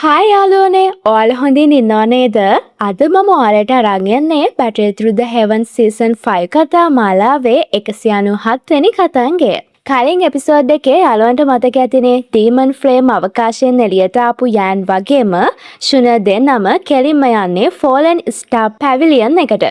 Hi යාළුවනේ ඔයාලා හොඳින් ඉන්නව නේද? අද මම ඔයාලට අරන් යන්නේ Battle Through the Heavens Season 5 කතා මාලාවේ 197 වෙනි කතාංගය. කලින් එපිසෝඩ් එකේ යාළුවන්ට මතක ඇතිනේ ඩීමන් ෆ්ලේම් අවකාශයෙන් එළියට ආපු යෑන් වගේම ශුන දෙන්නම කෙලින්ම යන්නේ ෆෝලන් ස්ටාර් පැවිලියන් එකට.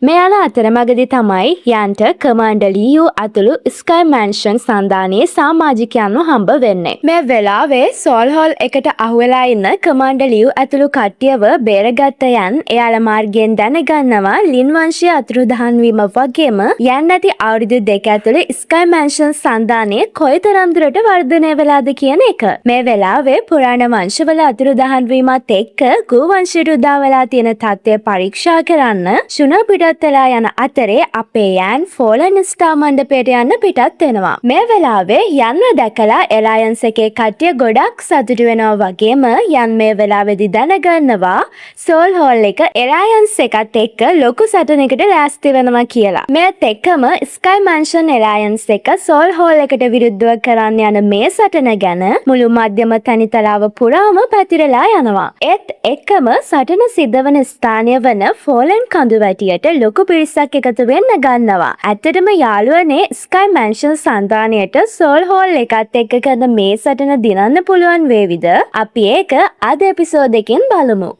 මේ යන අතරමඟදී තමයි යන්ට කමාන්ඩර් ලියු ඇතුළු ස්කයි මැන්ෂන් සන්දානයේ සමාජිකයන්ව හම්බ වෙන්නේ. මේ වෙලාවේ සෝල් හෝල් එකට අහුවෙලා ඉන්න කමාන්ඩර් ලියු ඇතුළු කට්ටියව බේරගත්ත යන් එයාලා මාර්ගයෙන් දැනගන්නවා ලින් වංශය අතුරුදහන් වීම වගේම යන් නැති අවුරුදු දෙක ඇතුළේ ස්කයි මැන්ෂන් සන්දානයේ කොයිතරම් දුරට වර්ධනය වෙලාද කියන එක. මේ වෙලාවේ පුරාණ වංශවල අතුරුදහන් වීමත් එක්ක ගු වංශයට උදා වෙලා තියෙන තත්ත්වය පරීක්ෂා කරන්න ශුන පිටත් වෙලා යන අතරේ අපේ යෑන් ෆෝලන් ස්ටාර් මණ්ඩපයට යන්න පිටත් වෙනවා. මේ වෙලාවේ යන්ව දැකලා එලයන්ස් එකේ කට්ටිය ගොඩක් සතුටු වෙනවා වගේම යන් මේ වෙලාවේදී දැනගන්නවා සෝල් හෝල් එක එලයන්ස් එකත් එක්ක ලොකු සටනකට ලෑස්ති වෙනවා කියලා. මේත් එක්කම ස්කයි මැන්ෂන් එලයන්ස් එක සෝල් හෝල් එකට විරුද්ධව කරන්න යන මේ සටන ගැන මුළු මධ්‍යම තනිතලාව පුරාම පැතිරලා යනවා. ඒත් එක්කම සටන සිද්ධ වන ස්ථානය වන ෆෝලන් කඳුවැටියට ලොකු පිරිසක් එකතු වෙන්න ගන්නවා. ඇත්තටම යාළුවනේ ස්කයි මැන්ෂන් සන්දානයට සෝල් හෝල් එකත් එක්ක කරන මේ සටන දිනන්න පුළුවන් වේවිද? අපි ඒක අද එපිසෝඩ් එකෙන් බලමු.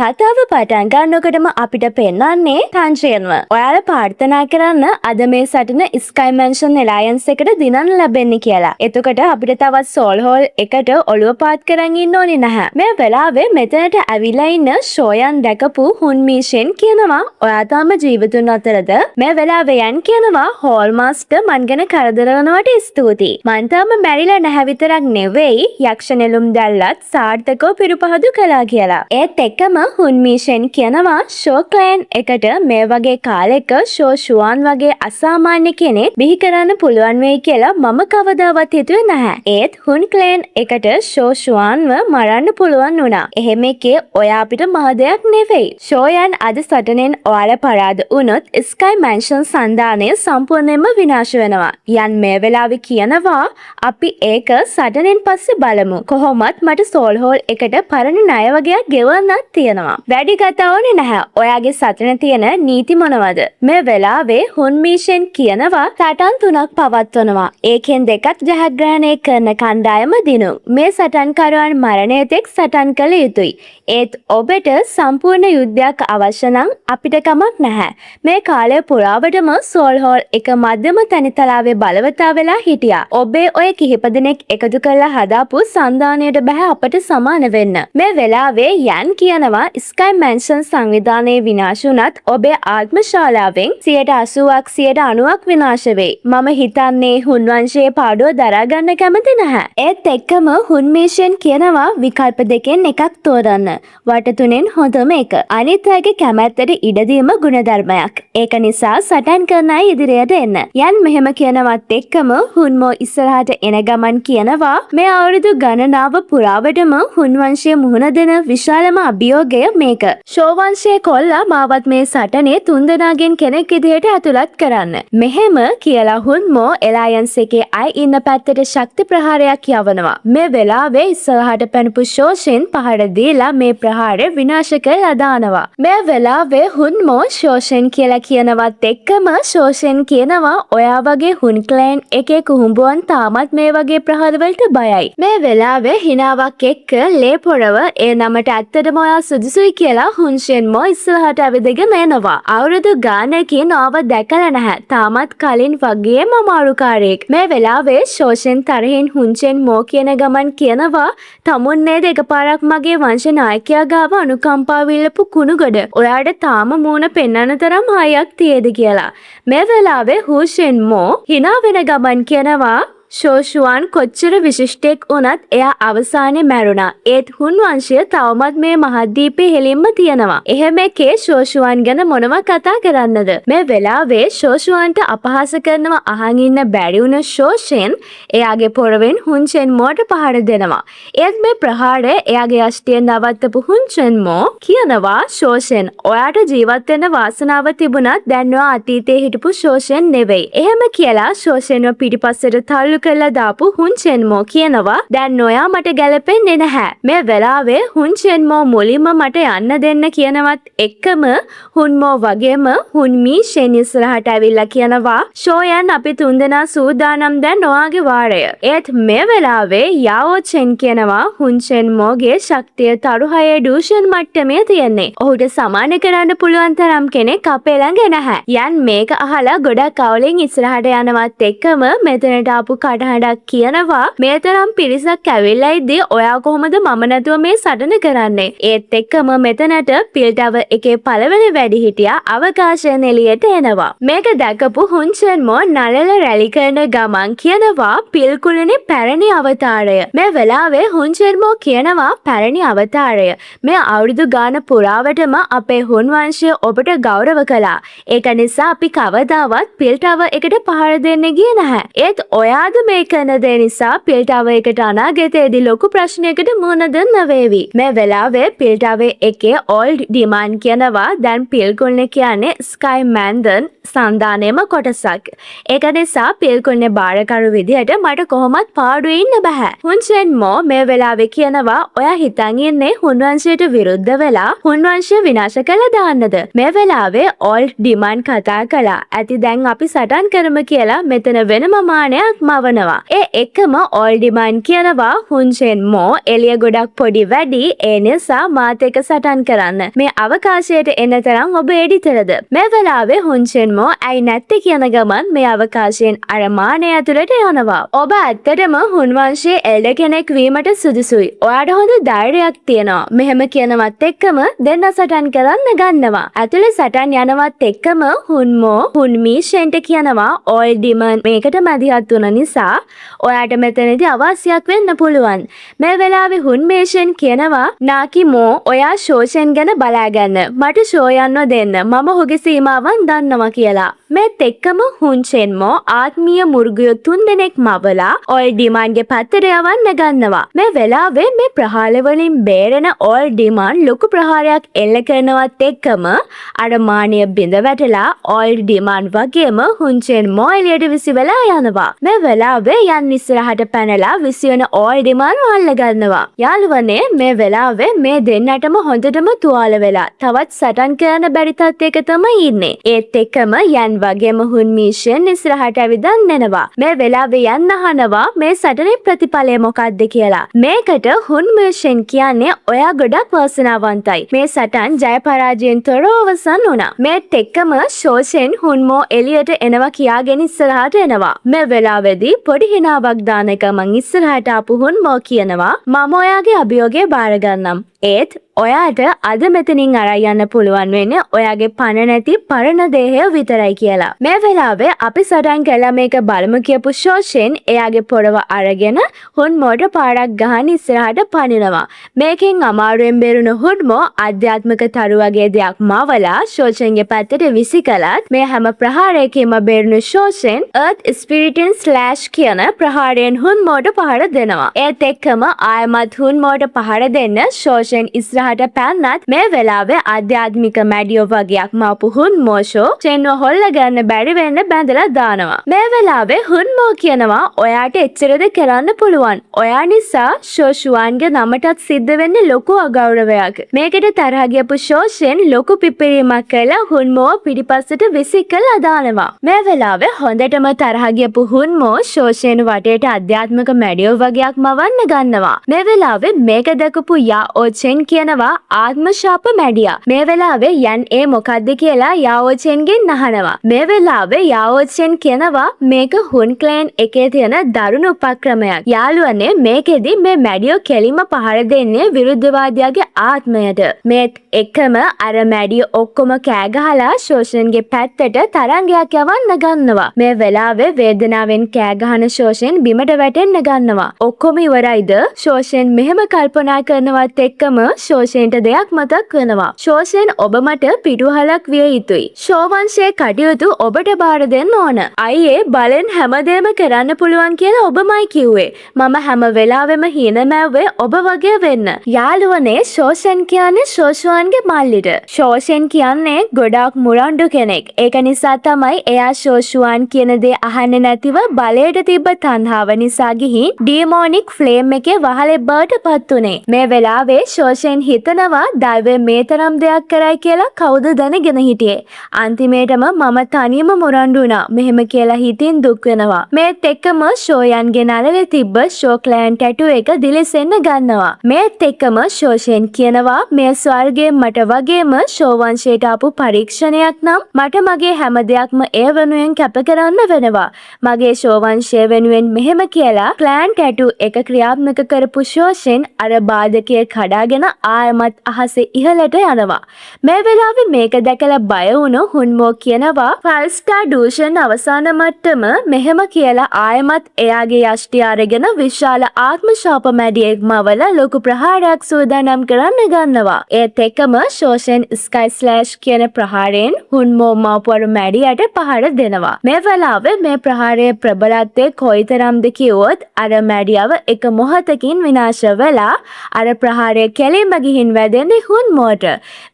කතාව පටන් ගන්නකොටම අපිට පෙන්වන්නේ තන්ත්‍රයෙන්ම. ඔයාලා ප්‍රාර්ථනා කරන්න අද මේ සටන ස්කයි මැන්ෂන් එලයන්ස් එකට දිනන්න ලැබෙන්නේ කියලා. එතකොට අපිට තවත් සෝල් හෝල් එකට ඔළුව පාත් කරන් ඉන්න ඕනේ නැහැ. මේ වෙලාවේ මෙතනට ඇවිල්ලා ඉන්න ෂෝයන් දැකපු හුන් මීෂෙන් කියනවා ඔයා තාම ජීවිතුන් අතරද? මේ වෙලාවේ යන් කියනවා හෝල් මාස්ටර් මන් ගැන කරදර කරනවට ස්තුතියි. මන් තාම මැරිලා නැහැ විතරක් නෙවෙයි යක්ෂ නෙළුම් දැල්ලත් සාර්ථකව පිරුපහදු කළා කියලා. ඒත් එක්කම හුන් මීෂෙන් කියනවා ෂෝ ක්ලෑන් එකට මේ වගේ කාලෙක ෂෝ ෂුවාන් වගේ අසාමාන්‍ය කෙනෙක් බිහි කරන්න පුළුවන් වෙයි කියලා මම කවදාවත් හිතුවේ නැහැ. ඒත් හුන් ක්ලෑන් එකට ෂෝ ෂුවාන්ව මරන්න පුළුවන් වුණා. එහෙම එකේ ඔයා අපිට මහ දෙයක් නෙවෙයි. ෂෝයන් අද සටනෙන් ඔයාලා පරාද වුණොත් ස්කයි මැන්ෂන් සන්දානය සම්පූර්ණයෙන්ම විනාශ වෙනවා. යන් මේ වෙලාවේ කියනවා අපි ඒක සටනෙන් පස්සේ බලමු. කොහොමත් මට සෝල් හෝල් එකට පරණ ණය වගේක් ගෙවන්නත් තියෙනවා. වැඩි කතා ඕනේ නැහැ. ඔයාගේ සටන තියෙන නීති මොනවද? මේ වෙලාවේ හුන් මීෂෙන් කියනවා සටන් 3ක් පවත්වනවා. ඒකෙන් දෙකක් ජයග්‍රහණය කරන කණ්ඩායම දිනු. මේ සටන්කරුවන් මරණය තෙක් සටන් කළ යුතුයි. ඒත් ඔබට සම්පූර්ණ යුද්ධයක් අවශ්‍ය නම් අපිට කමක් නැහැ. මේ කාලය පුරාවටම සෝල් හෝල් එක මධ්‍යම තනිතලාවේ බලවතා වෙලා හිටියා. ඔබේ ඔය කිහිප දෙනෙක් එකතු කරලා හදාපු සන්දානයට බෑ අපට සමාන වෙන්න. මේ වෙලාවේ යන් කියනවා ස්කයි මැන්ෂන් සංවිධානයේ විනාශ වුණත් ඔබේ ආත්මශාලාවෙන් 80%ක් 90%ක් විනාශ වෙයි. මම හිතන්නේ හුන් වංශයේ පාඩුව දරා ගන්න කැමති නැහැ. ඒත් එක්කම හුන් මීෂෙන් කියනවා විකල්ප දෙකෙන් එකක් තෝරන්න. වට තුනෙන් හොඳම එක. අනිත් අයගේ කැමැත්තට ඉඩ දීම ගුණධර්මයක්. ඒක නිසා සටන් කරන අය ඉදිරියට එන්න. යන් මෙහෙම කියනවත් එක්කම හුන්මෝ ඉස්සරහට එන ගමන් කියනවා මේ අවුරුදු ගණනාව පුරාවටම හුන් වංශයේ මුහුණ දෙන විශාලම අභියෝගය මේක. ෂෝ වංශයේ කොල්ලා මාවත් මේ සටනේ තුන්දෙනාගෙන් කෙනෙක් විදිහට ඇතුළත් කරන්න. මෙහෙම කියලා හුන්මෝ එලයන්ස් එකේ අය ඉන්න පැත්තට ශක්ති ප්‍රහාරයක් යවනවා. මේ වෙලාවේ ඉස්සරහට පැනපු ෂෝෂෙන් පහර දීලා මේ ප්‍රහාරය විනාශ කරලා දානවා. මේ වෙලාවේ හුන්මෝ ෂෝෂෙන් කියලා කියනවත් එක්කම ෂෝෂෙන් කියනවා ඔයා වගේ හුන් ක්ලෑන් එකේ කුහුඹුවන් තාමත් මේ වගේ ප්‍රහාර වලට බයයි. මේ වෙලාවේ හිනාවක් එක්ක ලේ පොරව ඒ නමට ඇත්තටම ඔයා සුදුසුයි කියලා හුන්ෂෙන්මෝ ඉස්සරහට ඇවිදගෙන එනවා. අවුරුදු ගානකින් ආව දැකලා නැහැ. තාමත් කලින් වගේම අමාරුකාරයෙක්. මේ වෙලාවේ ෂෝෂෙන් තරහින් හුන්ෂෙන්මෝ කියන ගමන් කියනවා තමුන් නේද එකපාරක් මගේ වංශ නායකයා ගාව අනුකම්පාව ඉල්ලපු කුණුගොඩ. ඔයාට තාම මූණ පෙන්වන්න තරම් හයියක් තියේද කියලා. මේ වෙලාවේ හුන්ෂෙන්මෝ hina වෙන ගමන් කියනවා ෂෝෂුවන් කොච්චර විශිෂ්ටෙක් වුණත් එයා අවසානයේ මැරුණා. ඒත් හුන් වංශය තවමත් මේ මහද්වීපේ හෙලින්ම තියෙනවා. එහෙම එකේ ෂෝෂුවන් ගැන මොනව කතා කරන්නද? මේ වෙලාවේ ෂෝෂුවන්ට අපහාස කරනව අහන් ඉන්න බැරි වුණ ෂෝෂෙන් එයාගේ පොරවෙන් හුන්ෂෙන්මෝට පහර දෙනවා. ඒත් මේ ප්‍රහාරය එයාගේ යෂ්ටියෙන් නවත්තපු හුන්ෂෙන්මෝ කියනවා ෂෝෂෙන් ඔයාට ජීවත් වෙන්න වාසනාව තිබුණත් දැන් ඔයා අතීතයේ හිටපු ෂෝෂෙන් නෙවෙයි. එහෙම කියලා ෂෝෂෙන්ව පිටිපස්සට තල්ලු කරලා දාපු හුන්චෙන්මෝ කියනවා දැන් නොයා මට ගැලපෙන්නේ නැහැ. මේ වෙලාවේ හුන්චෙන්මෝ මුලින්ම මට යන්න දෙන්න කියනවත් එක්කම හුන්මෝ වගේම හුන්මී ෂෙන් ඉස්සරහට ඇවිල්ලා කියනවා ෂෝයන් අපි තුන්දෙනා සූදානම් දැන් නොයාගේ වාරය. ඒත් මේ වෙලාවේ යාවෝ චෙන් කියනවා හුන්චෙන්මෝගේ ශක්තිය තරුහයේ ඩූෂන් මට්ටමේ තියෙන්නේ. ඔහුට සමාන කරන්න පුළුවන් තරම් කෙනෙක් අපේ ළඟ නැහැ. යන් මේක අහලා ගොඩක් අවුලෙන් ඉස්සරහට යනවත් එක්කම මෙතනට ආපු කටහඬක් කියනවා මේ තරම් පිරිසක් ඇවිල්ලා ඉද්දී ඔයා කොහොමද මම නැතුව මේ සටන කරන්නේ? ඒත් එක්කම මෙතනට පිල්ටව එකේ පළවෙනි වැඩිහිටියා අවකාශයෙන් එළියට එනවා. මේක දැකපු හුන්චෙන්මෝ නළල රැලි කරන ගමන් කියනවා පිල්කුලනේ පැරණි අවතාරය. මේ වෙලාවේ හුන්චෙන්මෝ කියනවා පැරණි අවතාරය. මේ අවුරුදු ගාන පුරාවටම අපේ හුන් වංශය ඔබට ගෞරව කළා. ඒක නිසා අපි කවදාවත් පිල්ටව එකට පහර දෙන්න ගියේ නැහැ. ඒත් ඔයාද මේ කරන දේ නිසා පිල්ටව එකට අනාගතයේදී ලොකු ප්‍රශ්නයකට මුහුණ දෙන්න වේවි. මේ වෙලාවේ පිල්ටවේ එකේ ඕල්ඩ් ඩිමාන් කියනවා දැන් පිල්කුල්නේ කියන්නේ ස්කයි මෑන්දන් සන්දානයේම කොටසක්. ඒක නිසා පිල්කුල්නේ බාරකරු විදිහට මට කොහොමත් පාඩුවේ ඉන්න බෑ. හුන්චෙන්මෝ මේ වෙලාවේ කියනවා ඔයා හිතන් ඉන්නේ හුන් වංශයට විරුද්ධ වෙලා හුන් වංශය විනාශ කළා දාන්නද? මේ වෙලාවේ ඕල්ඩ් ඩිමාන් කතා කළා. ඇති දැන් අපි සටන් කරමු කියලා මෙතන වෙනම මානයක් මවනවා. ඒ එකම ඕල්ඩ් ඩිමාන් කියනවා හුන්චෙන්මෝ එළිය ගොඩක් පොඩි වැඩි ඒ නිසා මාත් එක්ක සටන් කරන්න. මේ අවකාශයට එන තරම් ඔබ එඩිතරද? මේ වෙලාවේ හුන්චෙන්මෝ ඇයි නැත්තේ කියන ගමන් මේ අවකාශයෙන් අර මානය ඇතුළට යනවා. ඔබ ඇත්තටම හුන් වංශයේ එල්ඩ කෙනෙක් වීමට සුදුසුයි. ඔයාට හොඳ ධෛර්යයක් තියෙනවා. මෙහෙම කියනවත් එක්කම දෙන්න සටන් කරන්න ගන්නවා. ඇතුළේ සටන් යනවත් එක්කම හුන්මෝ හුන්මී ෂෙන්ට කියනවා ඕල්ඩ් ඩිමන් මේකට මැදිහත් වුණ නිසා ඔයාට මෙතනදී අවාසියක් වෙන්න පුළුවන්. මේ වෙලාවේ හුන්මී ෂෙන් කියනවා නාකිමෝ ඔයා ෂෝෂෙන් ගැන බලාගන්න. මට ෂෝ යන්න දෙන්න. මම ඔහුගේ සීමාවන් දන්නවා කියලා. මේත් එක්කම හුන්චෙන්මෝ ආත්මීය මුර්ගයෝ 3 දෙනෙක් මවලා ඕල්ඩ් ඩිමාන්ගේ පැත්තට යවන්න ගන්නවා. මේ වෙලාවේ මේ ප්‍රහාර වලින් බේරෙන ඕල්ඩ් ඩිමාන් ලොකු ප්‍රහාරයක් එල්ල කරනවත් එක්කම අර මානිය බිඳ වැටලා ඕල්ඩ් ඩිමාන් වගේම හුන්චෙන්මෝ එළියට විසි වෙලා යනවා. මේ වෙලාවේ යන් ඉස්සරහට පැනලා විසිවන ඕල්ඩ් ඩිමාන් අල්ල ගන්නවා. යාළුවනේ මේ වෙලාවේ මේ දෙන්නටම හොඳටම තුවාල වෙලා තවත් සටන් කරන්න බැරි තත්යක තමයි ඉන්නේ. ඒත් එක්කම යන් වගේම හුන්මී ෂෙන් ඉස්සරහට ඇවිදන් එනවා. මේ වෙලාවේ යන්න අහනවා මේ සටනේ ප්‍රතිඵලය මොකක්ද කියලා. මේකට හුන්මී ෂෙන් කියන්නේ ඔයා ගොඩක් වාසනාවන්තයි. මේ සටන් ජය පරාජයෙන් තොරව අවසන් වුණා. මේත් එක්කම ෂෝෂෙන් හුන්මෝ එළියට එනවා කියාගෙන ඉස්සරහට එනවා. මේ වෙලාවේදී පොඩි හිනාවක් දාන එක මං ඉස්සරහට ආපු හුන්මෝ කියනවා මම ඔයාගේ අභියෝගය බාර ගන්නම්. ඒත් ඔයාට අද මෙතනින් අරන් යන්න පුළුවන් වෙන්නේ ඔයාගේ පණ නැති පරණ දේහය විතරයි කියලා. මේ වෙලාවේ අපි සටන් කළා මේක බලමු කියපු ෂෝෂෙන් එයාගේ පොරව අරගෙන හුන්මෝට පාරක් ගහන ඉස්සරහට පනිනවා. මේකෙන් අමාරුවෙන් බේරුණු හුන්මෝ ආධ්‍යාත්මික තරු වගේ දෙයක් මවලා ෂෝෂෙන්ගේ පැත්තට විසි කළත් මේ හැම ප්‍රහාරයකින්ම බේරුණු ෂෝෂෙන් Earth Spiritin Slash කියන ප්‍රහාරයෙන් හුන්මෝට පහර දෙනවා. ඒත් එක්කම ආයමත් හුන්මෝට පහර දෙන්න ෂෝෂෙන් ඉස්සරහට පැන්නත් මේ වෙලාවේ ආධ්‍යාත්මික මැඩියෝ වගේක් මවපු හුන්මෝෂෝ චෙන්ව හොල්ල ගන්න බැරි වෙන්න බැඳලා දානවා. මේ වෙලාවේ හුන්මෝ කියනවා ඔයාට එච්චරද කරන්න පුළුවන්. ඔයා නිසා ෂෝෂුවන්ගේ නමටත් සිද්ධ වෙන්නේ ලොකු අගෞරවයක්. මේකට තරහ ගියපු ෂෝෂෙන් ලොකු පිපිරීමක් කළා හුන්මෝ පිටිපස්සට විසි කළා දානවා. මේ වෙලාවේ හොඳටම තරහ ගියපු හුන්මෝ ෂෝෂෙන් වටේට ආධ්‍යාත්මික මැඩියෝ වගේක් මවන්න ගන්නවා. මේ වෙලාවේ මේක දැකපු යාओචෙන් කියනවා ආත්ම ශාප මැඩියා. මේ වෙලාවේ යන් ඒ මොකද්ද කියලා යාओචෙන්ගෙන් අහනවා. මේ වෙලාවේ යාओචෙන් කියනවා මේක හුන් ක්ලෑන් එකේ තියෙන දරුණු උපක්‍රමයක්. යාළුවනේ මේකෙදි මේ මැඩියෝ කෙලින්ම පහර දෙන්නේ විරුද්ධවාදියාගේ ආත්මයට. මේත් එකම අර මැඩියෝ ඔක්කොම කෑ ගහලා ෂෝෂෙන්ගේ පැත්තට තරංගයක් යවන්න ගන්නවා. මේ වෙලාවේ වේදනාවෙන් කෑ ගහන ෂෝෂෙන් බිමට වැටෙන්න ගන්නවා. ඔක්කොම ඉවරයිද? ෂෝෂෙන් මෙහෙම කල්පනා කරනවත් එක්කම ශෝෂණයට දෙයක් මතක් වෙනවා. ශෝෂයෙන් ඔබ මට පිටුහලක් විය යුතුයි. ශෝවංශයේ කටයුතු ඔබට බාර දෙන්න ඕන. අයියේ බලෙන් හැමදේම කරන්න පුළුවන් කියලා ඔබමයි කිව්වේ. මම හැම වෙලාවෙම හීන මැව්වේ ඔබ වගේ වෙන්න. යාළුවනේ ශෝෂන් කියන්නේ ශෝෂුවන්ගේ මල්ලිට. ශෝෂන් කියන්නේ ගොඩාක් මුරණ්ඩු කෙනෙක්. ඒක නිසා තමයි එයා ශෝෂුවන් කියන දේ අහන්නේ නැතිව බලයට තිබ්බ තණ්හාව නිසා ගිහින් ඩීමෝනික් ෆ්ලේම් එකේ වහලෙක් බවට පත් උනේ. මේ වෙලාවේ ශෝෂන් හිතනවා දෛවය මේ තරම් දෙයක් කරයි කියලා කවුද දැනගෙන හිටියේ. අන්තිමේටම මම තනියම මුරණ්ඩු වුණා. මෙහෙම කියලා හිතින් දුක් වෙනවා. මේත් එක්කම ෂෝයන්ගේ නළලේ තිබ්බ ෂෝ ක්ලෑන් ටැටු එක දිලිසෙන්න ගන්නවා. මේත් එක්කම ෂෝෂෙන් කියනවා මේ ස්වර්ගයේ මට වගේම ෂෝ වංශයට ආපු පරීක්ෂණයක් නම් මට මගේ හැම දෙයක්ම ඒ වෙනුවෙන් කැප කරන්න වෙනවා. මගේ ෂෝ වංශය වෙනුවෙන් මෙහෙම කියලා ක්ලෑන් ටැටු එක ක්‍රියාත්මක කරපු ෂෝෂෙන් අර බාධකයේ කඩාගෙන ආයමත් අහසේ ඉහළට යනවා. මේ වෙලාවේ මේක දැකලා බය වුණු හුන්මෝ කියනවා ෆල්ස්ටා ඩූෂන් අවසාන මට්ටම මෙහෙම කියලා ආයමත් එයාගේ යෂ්ටි අරගෙන විශාල ආත්ම ශාප මැඩියෙක් මවල ලොකු ප්‍රහාරයක් සූදානම් කරන්න ගන්නවා. ඒත් එක්කම ශෝෂන් ස්කයි ස්ලෑෂ් කියන ප්‍රහාරයෙන් හුන්මෝ මාපුවර මැඩියට පහර දෙනවා. මේ වෙලාවේ මේ ප්‍රහාරයේ ප්‍රබලත්වය කොයිතරම්ද කිව්වොත් අර මැඩියව එක මොහොතකින් විනාශ වෙලා අර ප්‍රහාරය කෙලින්ම ගිහින් වැදෙන්නේ හුන්මෝට.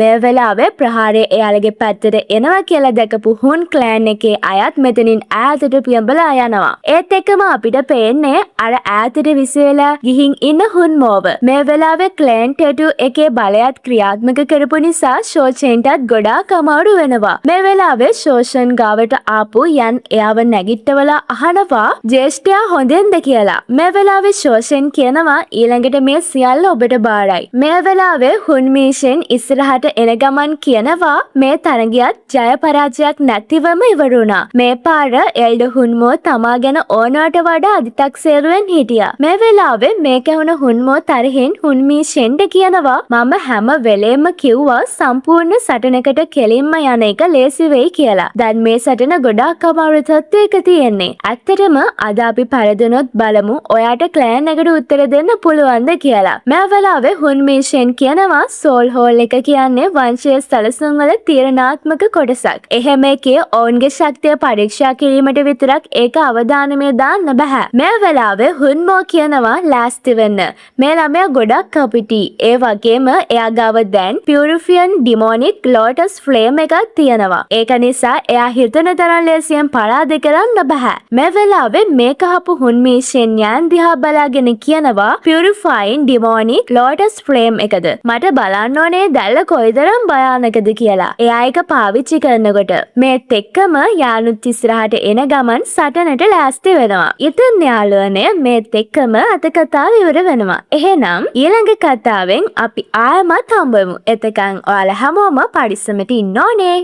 මේ වෙලාවේ ප්‍රහාරය එයාලගේ පැත්තට එනවා කියලා දැකපු හුන් ක්ලෑන් එකේ අයත් මෙතනින් ඈතට පියඹලා යනවා. ඒත් එක්කම අපිට පේන්නේ අර ඈතට විසෙලා ගිහින් ඉන්න හුන්මෝව. මේ වෙලාවේ ක්ලෑන් ටැටු එකේ බලයත් ක්‍රියාත්මක කරපු නිසා ශෝෂන්ටත් ගොඩාක් අමාරු වෙනවා. මේ වෙලාවේ ශෝෂන් ගාවට ආපු යන් එයාව නැගිට්ටවලා අහනවා ජේෂ්ඨයා හොඳෙන්ද කියලා. මේ වෙලාවේ ශෝෂන් කියනවා ඊළඟට මේ සියල්ල ඔබට බාරයි. මේ වෙලාවේ හුන්මීෂෙන් ඉස්සරහට එන ගමන් කියනවා මේ තරගයත් ජය පරාජයක් නැතිවම ඉවරුණා. මේ පාර එල්ඩ හුන්මෝ තමා ගැන ඕනවට වඩා අධිතක්සේරුවෙන් හිටියා. මේ වෙලාවේ මේක වුණ හුන්මෝ තරහින් හුන්මීෂෙන්ට කියනවා මම හැම වෙලේම කිව්වා සම්පූර්ණ සටනකට කෙලින්ම යන එක ලේසි වෙයි කියලා. දැන් මේ සටන ගොඩාක් අමාරු තත්ත්වයක තියෙන්නේ. ඇත්තටම අද අපි පරදුනොත් බලමු ඔයාට ක්ලෑන් එකට උත්තර දෙන්න පුළුවන්ද කියලා. මේ වෙලාවේ හුන්මීෂෙන් කියනවා සෝල් හෝල් එක කියන්නේ වංශයේ සැලසුම් වල තීරණාත්මක කොටසක්. එහෙම එකේ ඔවුන්ගේ ශක්තිය පරීක්ෂා කිරීමට විතරක් ඒක අවධානමේ දාන්න බෑ. මේ වෙලාවේ හුන්මෝ කියනවා ලෑස්ති වෙන්න. මේ ළමයා ගොඩක් කපිටි. ඒ වගේම එයා ගාව දැන් පියුරිෆියන් ඩිමෝනික් ලෝටස් ෆ්ලේම් එකක් තියෙනවා. ඒක නිසා එයා හිතන තරම් ලේසියෙන් පරාද කරන්න බෑ. මේ වෙලාවේ මේක අහපු හුන්මීෂෙන් යන් දිහා බලාගෙන කියනවා පියුරිෆයින් ඩිමෝනික් ලෝටස් ෆ්ලේම් එකද. මට බලන්න ඕනේ දැල්ල කොයිතරම් භයානකද කියලා. එයා එක පාවිච්චි කරනකොට මේත් එක්කම යානුත් ඉස්සරහට එන ගමන් සටනට ලෑස්ති වෙනවා. ඉතින් යාළුවනේ මේත් එක්කම අද කතාව ඉවර වෙනවා. එහෙනම් ඊළඟ කතාවෙන් අපි ආයමත් හම්බෙමු. එතකන් ඔයාලා හැමෝම පරිස්සමට ඉන්න ඕනේ.